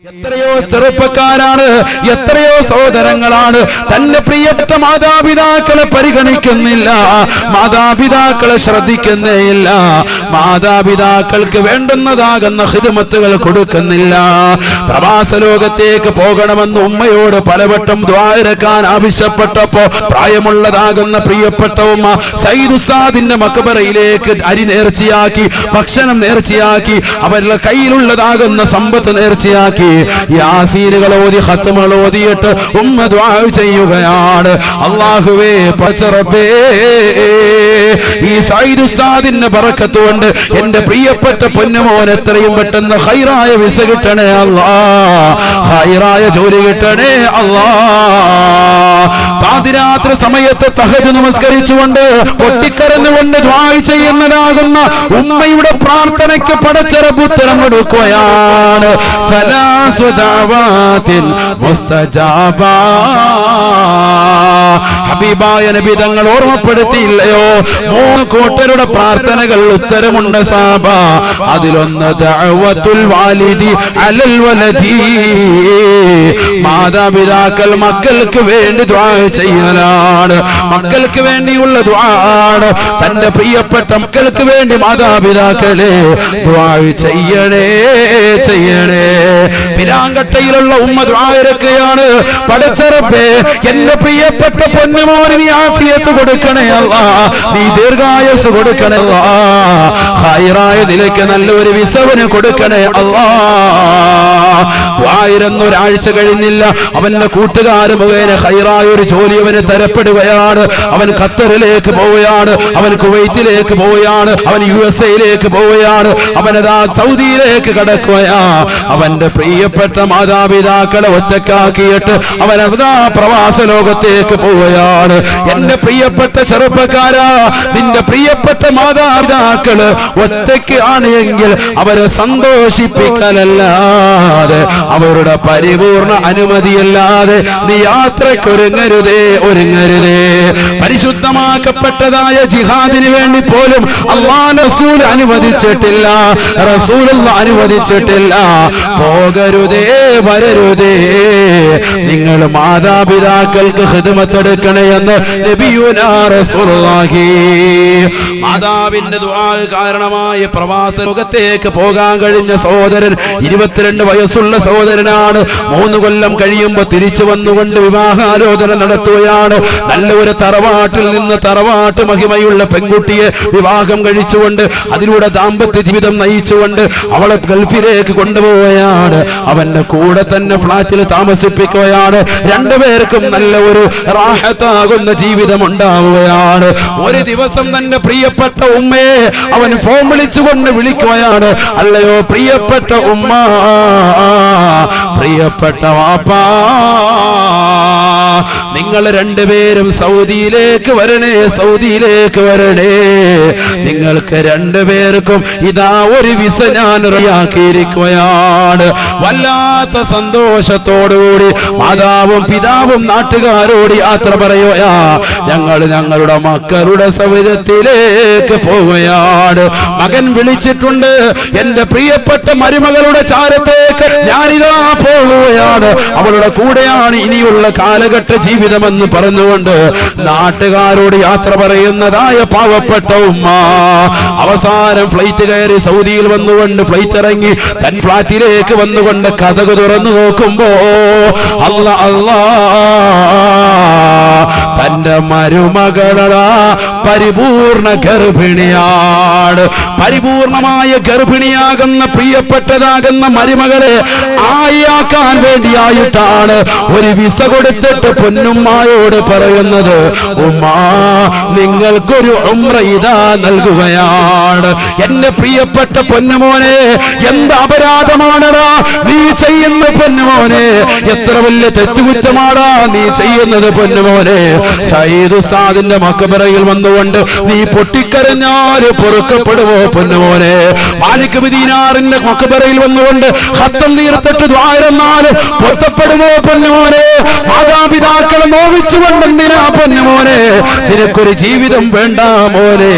എത്രയോ ചെറുപ്പക്കാരാണ്, എത്രയോ സഹോദരങ്ങളാണ് തന്റെ പ്രിയപ്പെട്ട മാതാപിതാക്കളെ പരിഗണിക്കുന്നില്ല, മാതാപിതാക്കളെ ശ്രദ്ധിക്കുന്നേയില്ല, മാതാപിതാക്കൾക്ക് വേണ്ടുന്നതാകുന്ന ഖിദ്മത്തുകൾ കൊടുക്കുന്നില്ല. പ്രവാസ ലോകത്തേക്ക് പോകണമെന്ന് ഉമ്മയോട് പലവട്ടം ദുആ ഇറക്കാൻ ആവശ്യപ്പെട്ടപ്പോ പ്രായമുള്ളതാകുന്ന പ്രിയപ്പെട്ട ഉമ്മ സയ്യിദ് ഉസ്താദിന്റെ മക്ബറയിലേക്ക് അരി നേർച്ചയാക്കി, ഭക്ഷണം നേർച്ചയാക്കി, അവരുടെ കയ്യിലുള്ളതാകുന്ന സമ്പത്ത് നേർച്ചയാക്കി യാസീനുകൾ ഓതി ഖത്മുകൾ ഓതിയിട്ട് ഉമ്മ ദുആ ചെയ്യുകയാണ്. അല്ലാഹുവേ പടച്ചറബ്ബേ, ഈ സയ്യിദ് ഉസ്താദിന്റെ ബറക്കത്ത് കൊണ്ട് എന്റെ പ്രിയപ്പെട്ട പൊന്നുമോൻ എത്രയും പെട്ടെന്ന് ഖൈറായ വിസ കിട്ടണേ അല്ലാഹ്, ഖൈറായ ജോലി കിട്ടണേ അല്ലാഹ്. പാതിരാത്രി സമയത്ത് തഹജ്ജുദ് നമസ്കരിച്ചുകൊണ്ട് പൊട്ടിക്കരഞ്ഞുകൊണ്ട് ദുആ ചെയ്യുന്നതാകുന്ന ഉമ്മയുടെ പ്രാർത്ഥനയ്ക്ക് പടച്ചറബ്ബ് ഉത്തരം കൊടുക്കുകയാണ്. ഹബീബായ നബി തങ്ങൾ ഓർമ്മപ്പെടുത്തിയില്ലയോ, 3 കൂട്ടരുടെ പ്രാർത്ഥനകൾ ഉത്തരമുണ്ട് സാബ. അതിലൊന്ന് ദഅവത്തുൽ വാലിദി അലൽ വലദി, മാതാപിതാക്കൾ മക്കൾക്ക് വേണ്ടി ദുആ ചെയ്യലാണ്, മക്കൾക്ക് വേണ്ടിയുള്ള ദുആ ആണ്. തന്റെ പ്രിയപ്പെട്ട മക്കൾക്ക് വേണ്ടി മാതാപിതാക്കളെ ദുആ ചെയ്യണേ ചെയ്യണേ. പിരാങ്കട്ടയിലുള്ള ഉമ്മ ദുആ ഇറക്കുകയാണ്. പടച്ചറബ്ബേ, എന്റെ പ്രിയപ്പെട്ട പൊന്നുമോന് നീ ആഫിയത്ത് കൊടുക്കണേ അല്ലാഹ്, നീ ദീർഘായുസ് കൊടുക്കണേ അല്ലാഹ്, ഖൈറായ നിലയ്ക്ക് നല്ലൊരു വിസവന് കൊടുക്കണേ അല്ലാഹ്. ദുആയിരുന്ന ഒരാഴ്ച കഴിഞ്ഞില്ല, അവന്റെ കൂട്ടുകാർ മുഖേന ഖൈറായ ഒരു ജോലി അവന് തരപ്പെടുകയാണ്. അവൻ ഖത്തറിലേക്ക് പോവുകയാണ്, അവൻ കുവൈറ്റിലേക്ക് പോവുകയാണ്, അവൻ USA പോവുകയാണ്, അവനതാ സൗദിയിലേക്ക് കടക്കുകയാ. അവന്റെ പ്രിയപ്പെട്ട മാതാപിതാക്കളെ ഒറ്റക്കാക്കിയിട്ട് അവനതാ പ്രവാസ ലോകത്തേക്ക് പോവുകയാണ്. എന്റെ പ്രിയപ്പെട്ട ചെറുപ്പക്കാരാ, നിന്റെ പ്രിയപ്പെട്ട മാതാപിതാക്കള് ഒറ്റയ്ക്ക് ആണ് എങ്കിൽ അവരെ സന്തോഷിപ്പിക്കലല്ലാതെ, അവരുടെ പരിപൂർണ അനുമതിയല്ലാതെ നീ യാത്രയ്ക്കൊരുങ്ങരുതേ, ഒരുങ്ങരുതേ. പരിശുദ്ധമാക്കപ്പെട്ടതായ ജിഹാദിന് വേണ്ടി പോലും അല്ലാഹു റസൂൽ അനുവദിച്ചിട്ടില്ല, റസൂലുള്ള അനുവദിച്ചിട്ടില്ല. പോകരുതേ, വരരുതേ, നിങ്ങൾ മാതാപിതാക്കൾക്ക് ഖിദ്മത്തെടുക്കണേ എന്ന് നബിയുനാ റസൂലുള്ളാഹി. മാതാവിന്റെ ദുആ കാരണമായി പ്രവാസ ലോകത്തേക്ക് പോകാൻ കഴിഞ്ഞ സഹോദരൻ 22 വയസ്സുള്ള സഹോദരനാണ്. 3 കൊല്ലം കഴിയുമ്പോൾ തിരിച്ചു വന്നുകൊണ്ട് വിവാഹാലോചന നടത്തുകയാണ്. നല്ല ഒരു തറവാട്ടിൽ നിന്ന് തറവാട്ട് മഹിമയുള്ള പെൺകുട്ടിയെ വിവാഹം കഴിച്ചുകൊണ്ട് അതിലൂടെ ദാമ്പത്യ ജീവിതം നയിച്ചുകൊണ്ട് അവളെ ഗൾഫിലേക്ക് കൊണ്ടുപോവുകയാണ്. അവന്റെ കൂടെ തന്നെ ഫ്ളാറ്റിൽ താമസിപ്പിക്കുകയാണ്. 2 പേർക്കും നല്ല ഒരു റാഹത്താകുന്ന ജീവിതം ഉണ്ടാവുകയാണ്. ഒരു ദിവസം തന്റെ പ്രിയപ്പെട്ട ഉമ്മയെ അവൻ ഫോൺ വിളിച്ചുകൊണ്ട് വിളിക്കുകയാണ്. അല്ലയോ പ്രിയപ്പെട്ട ഉമ്മ, പ്രിയപ്പെട്ട വാപ്പാ, നിങ്ങൾ 2 പേരും സൗദിയിലേക്ക് വരണേ, സൗദിയിലേക്ക് വരണേ. നിങ്ങൾക്ക് 2 പേർക്കും ഇതാ ഒരു വിസ ഞാൻ റെഡിയാക്കിയിരിക്കുകയാണ്. വല്ലാത്ത സന്തോഷത്തോടുകൂടി മാതാവും പിതാവും നാട്ടുകാരോട് യാത്ര പറയുകയാ. ഞങ്ങൾ ഞങ്ങളുടെ മക്കളുടെ സൗകര്യത്തിലേക്ക് പോവുകയാണ്. മകൻ വിളിച്ചിട്ടുണ്ട്, എന്റെ പ്രിയപ്പെട്ട മരുമകളുടെ ചാരത്തേക്ക് ഞാനിതാ പോവുകയാണ്, അവളുടെ കൂടെയാണ് ഇനിയുള്ള കാലഘട്ട ജീവിതമെന്ന് പറഞ്ഞുകൊണ്ട് നാട്ടുകാരോട് യാത്ര പറയുന്നതായ പാവപ്പെട്ട ഉമ്മ അവസാനം ഫ്ലൈറ്റ് കയറി സൗദിയിൽ വന്നുകൊണ്ട് ഫ്ലൈറ്റ് ഇറങ്ങി തൻ ഫ്ലാറ്റിലേക്ക് വന്നുകൊണ്ട് കതക് തുറന്നു നോക്കുമ്പോ അല്ലാ അല്ലാ, തന്റെ മരുമകളാ പരിപൂർണ ഗർഭിണിയാണ്. പരിപൂർണമായ ഗർഭിണിയാകുന്ന പ്രിയപ്പെട്ടതാകുന്ന മരുമകളെ ആയാക്കാൻ വേണ്ടിയായിട്ടാണ് ഒരു വിസ കൊടുത്തിട്ട് പൊന്നുമ്മായോട് പറയുന്നത്, ഉമ്മാ നിങ്ങൾക്കൊരു ഉംറ ഇതാ നൽകുകയാണ്. എന്റെ പ്രിയപ്പെട്ട പൊന്നുമോനെ, എന്ത് അപരാധമാണടാ നീ ചെയ്യുന്ന പൊന്നുമോനെ, എത്ര വലിയ തെറ്റുകുറ്റമാടാ നീ ചെയ്യുന്നത് പൊന്നുമോനെ. സയ്യിദ് ഉസ്താദിന്റെ മക്ബറയിൽ വന്നുകൊണ്ട് നീ പൊട്ടിക്കരഞ്ഞാല് പൊറുക്കപ്പെടുവോ പൊന്നുമോനെ? മാലിക് ബിൻ ദീനാറിന്റെ മക്ബറയിൽ വന്നുകൊണ്ട് ഖത്തം തീർത്തിട്ട് ദ്വാരന്നാല് പൊരുത്തപ്പെടുവോ പൊന്നുമോനെ? മാതാപിതാക്കളെ നോവിച്ചുകൊണ്ടെന്തിനാ പൊന്നുമോനെ നിനക്കൊരു ജീവിതം വേണ്ട മോനെ?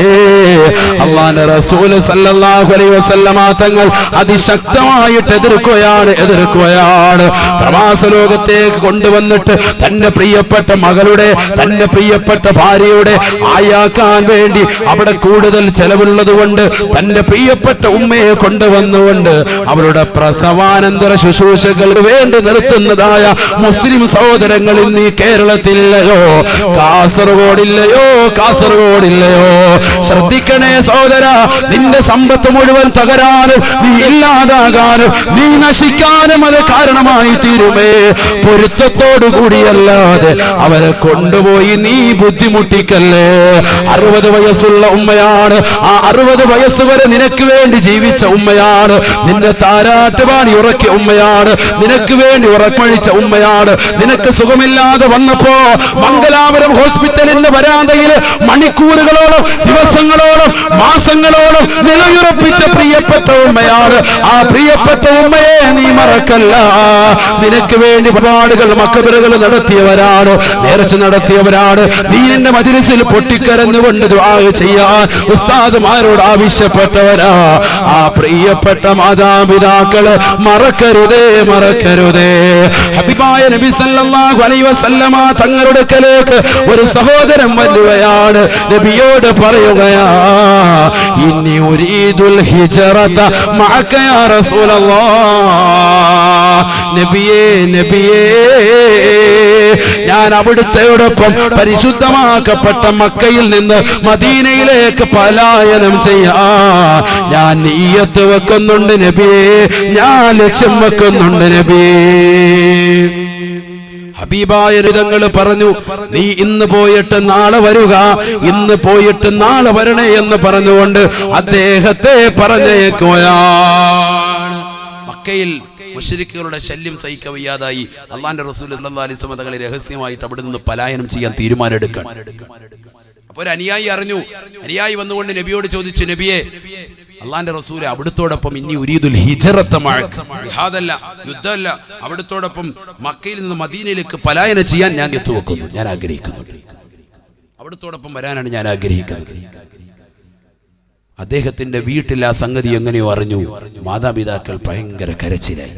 അല്ലാഹുവിന്റെ റസൂൽ സല്ലല്ലാഹു അലൈഹി വസല്ലമ തങ്ങൾ അതിശക്തമായിട്ട് എതിർക്കുകയാണ്. വിളിക്കുകയാണ്. പ്രവാസ ലോകത്തേക്ക് കൊണ്ടുവന്നിട്ട് തന്റെ പ്രിയപ്പെട്ട മകളുടെ, തന്റെ പ്രിയപ്പെട്ട ഭാര്യയുടെ ആയാക്കാൻ വേണ്ടി അവിടെ കൂടുതൽ ചെലവുള്ളതുകൊണ്ട് തന്റെ പ്രിയപ്പെട്ട ഉമ്മയെ കൊണ്ടുവന്നുകൊണ്ട് അവരുടെ പ്രസവാനന്തര ശുശ്രൂഷകൾക്ക് വേണ്ടി നിർത്തുന്നതായ മുസ്ലിം സഹോദരങ്ങൾ ഇന്ന് ഈ കേരളത്തില്ലയോ, കാസർഗോഡില്ലയോ, കാസർഗോഡില്ലയോ? ശ്രദ്ധിക്കണേ സഹോദര, നിന്റെ സമ്പത്ത് മുഴുവൻ തകരാനും നീ ഇല്ലാതാകാനും നീ നശിക്കാനും അത് കാരണമായി തീരുമേ. പൊരുത്തത്തോടുകൂടിയല്ലാതെ അവരെ കൊണ്ടുപോയി നീ ബുദ്ധിമുട്ടിക്കല്ലേ. 60 വയസ്സുള്ള ഉമ്മയാണ്, ആ 60 വയസ്സ് വരെ നിനക്ക് വേണ്ടി ജീവിച്ച ഉമ്മയാണ്, നിന്റെ താരാട്ടുപാടി ഉറക്കിയ ഉമ്മയാണ്, നിനക്ക് വേണ്ടി ഉറക്കമഴിച്ച ഉമ്മയാണ്. നിനക്ക് സുഖമില്ലാതെ വന്നപ്പോ മംഗലാപുരം ഹോസ്പിറ്റലിന്റെ വരാന്തയിൽ മണിക്കൂറുകളോളം, ദിവസങ്ങളോളം, മാസങ്ങളോളം നിലയുറപ്പിച്ച പ്രിയപ്പെട്ട ഉമ്മയാണ്. ആ പ്രിയപ്പെട്ട ഉമ്മയെ നീ മറക്കല്ല. നിനക്ക് വേണ്ടി ഒരുപാടുകൾ മക്ബറുകൾ നടത്തിയവരാണ്, നേർച്ച നടത്തിയവരാണ്. നീ നിന്റെ മജ്‌ലിസിൽ പൊട്ടിക്കരഞ്ഞുകൊണ്ട് ദുആ ചെയ്യാൻ ഉസ്താദുമാരോട് ആവശ്യപ്പെട്ടവരാ. ആ പ്രിയപ്പെട്ട മാതാപിതാക്കളെ മറക്കരുതേ, മറക്കരുതേ. ഹബീബായ നബി സല്ലല്ലാഹു അലൈഹി വസല്ലമ തങ്ങളുടെ അടുക്കലേക്ക് ഒരു സഹോദരൻ വരികയാണ്. നബിയോട് പറയുകയാ, ഇന്നി ഉരീദുൽ ഹിജ്റത മഅക യാ റസൂലല്ലാഹ്. നബിയേ, നബിയേ, ഞാൻ അവിടുത്തെയോടൊപ്പം പരിശുദ്ധമാക്കപ്പെട്ട മക്കയിൽ നിന്ന് മദീനയിലേക്ക് പലായനം ചെയ്യാൻ ഞാൻ നിയ്യത്ത് വെക്കുന്നുണ്ട് നബിയേ, ഞാൻ ലക്ഷ്യം വെക്കുന്നുണ്ട് നബിയേ. ഹബീബായ തങ്ങൾ പറഞ്ഞു, നീ ഇന്ന് പോയിട്ട് നാളെ വരിക, ഇന്ന് പോയിട്ട് നാളെ വരണേ എന്ന് പറഞ്ഞുകൊണ്ട് അദ്ദേഹത്തെ പറഞ്ഞേക്കുകയാണ്. മക്കയിൽ മുശ്രിക്കുകളുടെ ശല്യം സഹിക്കവയ്യാതായി അള്ളാന്റെ റസൂൽ സല്ലല്ലാഹു അലൈഹി വസല്ലം തങ്ങളെ രഹസ്യമായിട്ട് അവിടെ നിന്ന് പലായനം ചെയ്യാൻ തീരുമാനമെടുക്കാൻ. അപ്പോൾ ഒരു അനുയായി അറിഞ്ഞു. അനുയായി വന്നുകൊണ്ട് നബിയോട് ചോദിച്ചു, നബിയെ, അള്ളാന്റെ റസൂൽ അവിടുത്തോടൊപ്പം ഇനി ഉരീദുൽ ഹിജ്റത മഅക, ജിഹാദല്ല, യുദ്ധമല്ല, അവിടുത്തോടൊപ്പം മക്കയിൽ നിന്ന് മദീനയിലേക്ക് പലായനം ചെയ്യാൻ ഞാൻ എത്തുവെക്കുന്നു, ഞാൻ ആഗ്രഹിക്കുന്നു, അവിടുത്തോടൊപ്പം വരാനാണ് ഞാൻ ആഗ്രഹിക്കുന്നത്. അദ്ദേഹത്തിന്റെ വീട്ടിൽ ആ സംഗതി എങ്ങനെയോ അറിഞ്ഞു. മാതാപിതാക്കൾ ഭയങ്കര കരച്ചിലായി,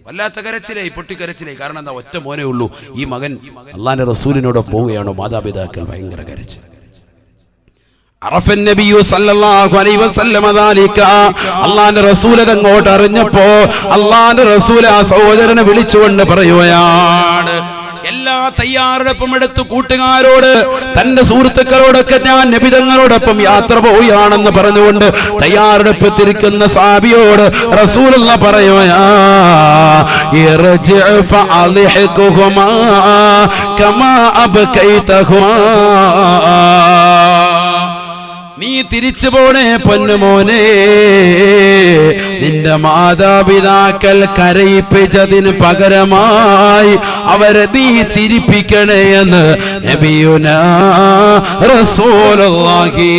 വല്ലാത്ത കരച്ചിലായി, പൊട്ടിക്കരച്ചിലായി. കാരണം എന്താ, ഒറ്റ മോനേ ഉള്ളൂ. ഈ മകൻ അള്ളാന്റെ റസൂലിനോട് പോവുകയാണോ? മാതാപിതാക്കൾ ഭയങ്കര കരച്ചിൽ. അറഫൻ നബിയു സല്ലല്ലാഹു അലൈഹി വസല്ലമ ദാലിക, അള്ളാന്റെ റസൂൽ അങ്ങോട്ട് അറിഞ്ഞപ്പോ അള്ളാന്റെ റസൂൽ ആ സഹോദരനെ വിളിച്ചുകൊണ്ട് പറയുകയാണ്, എല്ലാ തയ്യാറെടുപ്പും എടുത്തു കൂട്ടുകാരോട്, തന്റെ സുഹൃത്തുക്കളോടൊക്കെ ഞാൻ നബിതങ്ങളോടൊപ്പം യാത്ര പോവുകയാണെന്ന് പറഞ്ഞുകൊണ്ട് തയ്യാറെടുപ്പത്തിരിക്കുന്ന സാബിയോട് റസൂലുള്ള പറയുകയാ, ഇർജിഅ ഫഅളിഹ്കുഹുമാ കമാ അബ്കൈതഹുമാ. നീ തിരിച്ചു പോണേ പൊന്നുമോനെ, നിന്റെ മാതാപിതാക്കൾ കരയിപ്പിച്ചതിന് പകരമായി അവരെ നീ ചിരിപ്പിക്കണേ എന്ന് നബിയുനാ റസൂലുള്ളാഹി.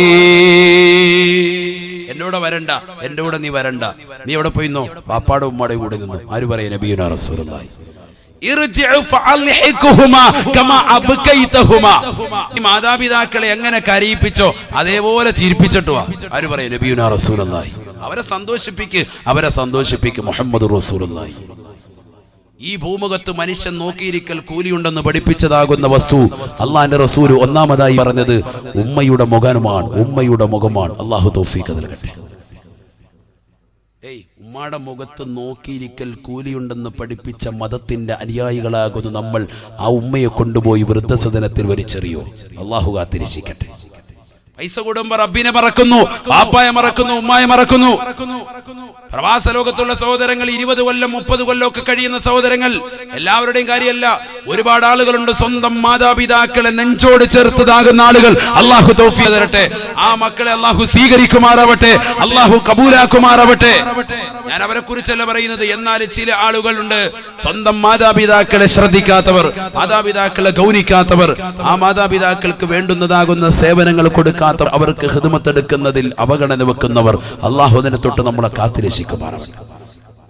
എന്നോട് വരണ്ട, എന്റെ കൂടെ നീ വരണ്ട, നീ എവിടെ പോയിന്നോ? പാപ്പാടെ ഉമ്മാടെ കൂടെ നിന്നു. ആര് പറയാ? നബിയുനാ റസൂലുള്ളാഹി. മാതാപിതാക്കളെ എങ്ങനെ കരയിപ്പിച്ചോ അതേപോലെ ചിരിപ്പിച്ചിട്ടു വാ. ആര് പറയും? നബിയുനാ റസൂലുള്ളാഹി. അവരെ സന്തോഷിപ്പിക്ക്, അവരെ സന്തോഷിപ്പിക്ക് മുഹമ്മദ് റസൂലുള്ളാഹി. ഈ ഭൂമുഖത്ത് മനുഷ്യൻ നോക്കിയിരിക്കൽ കൂലിയുണ്ടെന്ന് പഠിപ്പിച്ചതാകുന്ന വസ്തു അള്ളാന്റെ റസൂൽ ഒന്നാമതായി പറഞ്ഞത് ഉമ്മയുടെ മുഖമാണ്, ഉമ്മയുടെ മുഖമാണ്. അള്ളാഹു തൗഫീഖ് നൽകട്ടെ. ഉമ്മാടെ മുഖത്ത് നോക്കിയിരിക്കൽ കൂലിയുണ്ടെന്ന് പഠിപ്പിച്ച മതത്തിന്റെ അനുയായികളാകുന്നു നമ്മൾ. ആ ഉമ്മയെ കൊണ്ടുപോയി വൃദ്ധസദനത്തിൽ വലിച്ചെറിയോ? അള്ളാഹു കാത്തിരക്ഷിക്കട്ടെ. പൈസ കൂടുമ്പോ റബ്ബിനെ മറക്കുന്നു, പാപ്പായെ മറക്കുന്നു, ഉമ്മായെ മറക്കുന്നു. പ്രവാസ ലോകത്തുള്ള സഹോദരങ്ങൾ 20 കൊല്ലം 30 കൊല്ലം ഒക്കെ കഴിയുന്ന സഹോദരങ്ങൾ, എല്ലാവരുടെയും കാര്യമല്ല, ഒരുപാട് ആളുകളുണ്ട് സ്വന്തം മാതാപിതാക്കളെ നെഞ്ചോട് ചേർത്തതാകുന്ന ആളുകൾ. അള്ളാഹു തൗഫീഖ് തരട്ടെ. ആ മക്കളെ അള്ളാഹു സ്വീകരിക്കുമാറാവട്ടെ, അള്ളാഹു കബൂലാക്കുമാറാവട്ടെ. ഞാൻ അവരെ കുറിച്ചല്ല പറയുന്നത്. എന്നാൽ ചില ആളുകളുണ്ട് സ്വന്തം മാതാപിതാക്കളെ ശ്രദ്ധിക്കാത്തവർ, മാതാപിതാക്കളെ ഗൗനിക്കാത്തവർ, ആ മാതാപിതാക്കൾക്ക് വേണ്ടുന്നതാകുന്ന സേവനങ്ങൾ കൊടുക്കാത്തവർ, അവർക്ക് ഖിദ്മത്തെടുക്കുന്നതിൽ അവഗണന വെക്കുന്നവർ. അള്ളാഹു അതിനെ തൊട്ട് നമ്മളെ കാത്തിരക്ഷിക്കുമാറാവട്ടെ.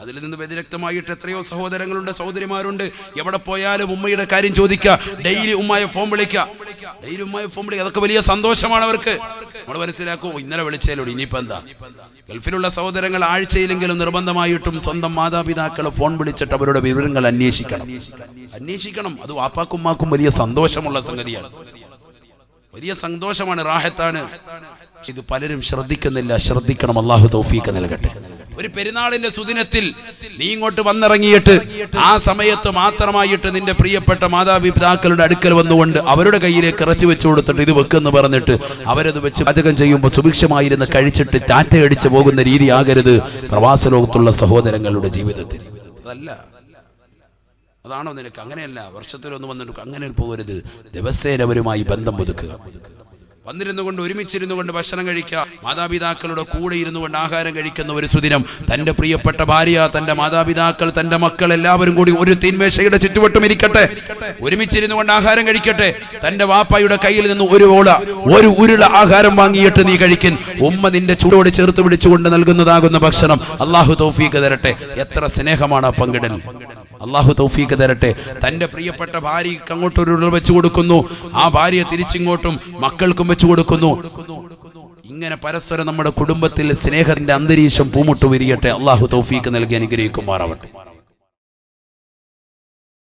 അതിൽ നിന്ന് വ്യതിരക്തമായിട്ട് എത്രയോ സഹോദരങ്ങളുണ്ട്, സഹോദരിമാരുണ്ട്. എവിടെ പോയാലും ഉമ്മയുടെ കാര്യം ചോദിക്കുക, ഡെയിലി ഉമ്മയെ ഫോൺ വിളിക്കുക. ഡെയിലി ഉമ്മയെ ഫോൺ വിളിക്കുക, അതൊക്കെ വലിയ സന്തോഷമാണ് അവർക്ക്. നമ്മൾ മനസ്സിലാക്കും, ഇന്നലെ വിളിച്ചേലോട് ഇനിയിപ്പോ എന്താ. ഗൾഫിലുള്ള സഹോദരങ്ങൾ ആഴ്ചയിലെങ്കിലും നിർബന്ധമായിട്ടും സ്വന്തം മാതാപിതാക്കളെ ഫോൺ വിളിച്ചിട്ട് അവരുടെ വിവരങ്ങൾ അന്വേഷിക്കണം. അത് വാപ്പാക്കുമ്മാക്കും വലിയ സന്തോഷമുള്ള സംഗതിയാണ്, വലിയ സന്തോഷമാണ്, റാഹത്താണ്. ഇത് പലരും ശ്രദ്ധിക്കുന്നില്ല. ശ്രദ്ധിക്കണം. അല്ലാഹു തൗഫീഖ് നൽകട്ടെ. ഒരു പെരുന്നാളിന്റെ സുദിനത്തിൽ നീ ഇങ്ങോട്ട് വന്നിറങ്ങിയിട്ട് ആ സമയത്ത് മാത്രമായിട്ട് നിന്റെ പ്രിയപ്പെട്ട മാതാപിതാക്കളുടെ അടുക്കൽ വന്നുകൊണ്ട് അവരുടെ കയ്യിലേക്ക് ഇറച്ചി വെച്ചു കൊടുത്തിട്ട് ഇത് വെക്കെന്ന് പറഞ്ഞിട്ട് അവരത് വെച്ച് പാചകം ചെയ്യുമ്പോൾ സുഭിക്ഷമായിരുന്ന് കഴിച്ചിട്ട് ടാറ്റയടിച്ചു പോകുന്ന രീതി ആകരുത് പ്രവാസ ലോകത്തുള്ള സഹോദരങ്ങളുടെ ജീവിതത്തിൽ. അതാണോ നിനക്ക്? അങ്ങനെയല്ല. വർഷത്തിലൊന്ന് വന്നിട്ട് അങ്ങനെ പോകരുത്. ദിവസേന അവരുമായി ബന്ധം പുതുക്കുക. വന്നിരുന്നു കൊണ്ട് ഒരുമിച്ചിരുന്നു കൊണ്ട് ഭക്ഷണം കഴിക്കുക. മാതാപിതാക്കളുടെ കൂടെ ഇരുന്നു കൊണ്ട് ആഹാരം കഴിക്കുന്ന ഒരു സുദിനം. തന്റെ പ്രിയപ്പെട്ട ഭാര്യ, തന്റെ മാതാപിതാക്കൾ, തന്റെ മക്കൾ എല്ലാവരും കൂടി ഒരു തീന്മേശയുടെ ചുറ്റുവട്ടം ഇരിക്കട്ടെ, ഒരുമിച്ചിരുന്നു കൊണ്ട് ആഹാരം കഴിക്കട്ടെ. തന്റെ വാപ്പായുടെ കയ്യിൽ നിന്ന് ഒരു ഉരുള ആഹാരം വാങ്ങിയിട്ട് നീ കഴിക്കും. ഉമ്മ നിന്റെ ചൂടോട് ചേർത്ത് പിടിച്ചുകൊണ്ട് നൽകുന്നതാകുന്ന ഭക്ഷണം. അല്ലാഹു തൗഫീഖ് തരട്ടെ. എത്ര സ്നേഹമാണ് ആ പങ്കിടൽ. അല്ലാഹു തൗഫീഖ് തരട്ടെ. തന്റെ പ്രിയപ്പെട്ട ഭാര്യയ്ക്ക് അങ്ങോട്ടൊരു ഉരുള വെച്ചു കൊടുക്കുന്നു, ആ ഭാര്യ തിരിച്ചിങ്ങോട്ടും മക്കൾക്കും വെച്ചു കൊടുക്കുന്നു. ഇങ്ങനെ പരസ്പരം നമ്മുടെ കുടുംബത്തിൽ സ്നേഹത്തിന്റെ അന്തരീക്ഷം പൂമുട്ടു വിരിയട്ടെ. അല്ലാഹു തൗഫീഖ് നൽകി അനുഗ്രഹിക്കുമാറാവട്ടെ.